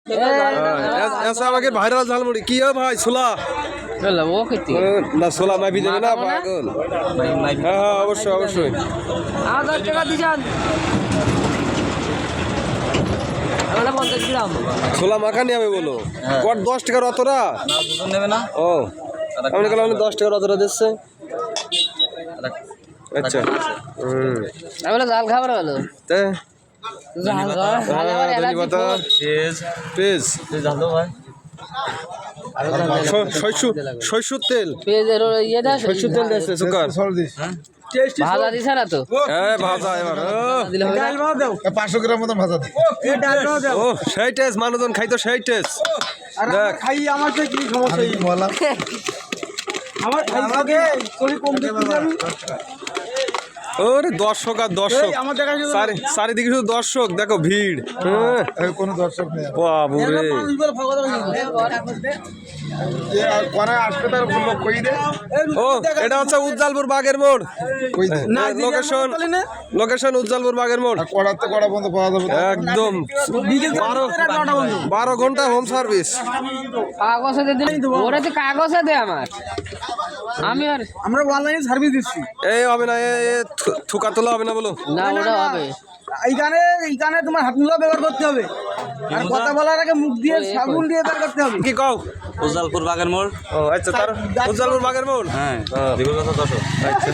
ऐसा আমাকে ভাইরাল ঝালমুড়ি কি হয় ভাই ছোলা চলো ও খেতে না ছোলা মাইবি দেবে না পাগল হ্যাঁ হ্যাঁ অবশ্যই অবশ্যই 1000 টাকা দিছেন আমরা 50 গ্রাম ছোলা মাখা নিয়ে হবে বলো কত 10 টাকার অতরা না দুজন নেবে না ও আমি বললাম 10 টাকার অতরা দিচ্ছে আচ্ছা আমরা জাল খাবার হলো তে জাল খাবার এলাচি পেজ পেজ জাল দাও ভাই সরষের তেল পেজের ইয়েটা সরষের তেল দিয়েছে সুগার ভাজা দিছে না তো হ্যাঁ ভাজা এবার দিলে হবে না? 500 গ্রাম মতন ভাজা দিই ও সেই টেস্ট মানুষজন খাইতো সেই টেস্ট দেখ খাই আমার তো কি সমস্যা এই বলা আমার আমাকে কই কম দেখতে যাবি ওরে দর্শক আর দর্শক আমার দেখা গেল চারিদিকে শুধু দর্শক দেখো ভিড় কোনো দর্শক নেই বাবুরে কোনে আসবে তার লোক কই দে ও এটা হচ্ছে উজ্জ্বলপুর বাগের মোড় কই দে লোকেশন উজ্জ্বলপুর বাগের মোড় কড়াতে কড়া বন্ধ পাওয়া যাবে একদম 12 ঘন্টা হোম সার্ভিস কাগজে দিয়ে দিলে ওরে তো কাগজে দে আমার আমি আর আমরা অনলাইনে সার্ভিস দিচ্ছি এই হবে না থুকা তোলা হবে না বলো না ওটা হবে এইখানে তোমার হাত মুলা ব্যবহার করতে হবে আর কথা বলার আগে মুখ দিয়ে সাবুন দিয়ে বের করতে হবে কি কও উজ্জ্বলপুর বাগের মোড় ও আচ্ছা তার উজ্জ্বলপুর বাগের মোড় হ্যাঁ দিগুল কথা 10 আচ্ছা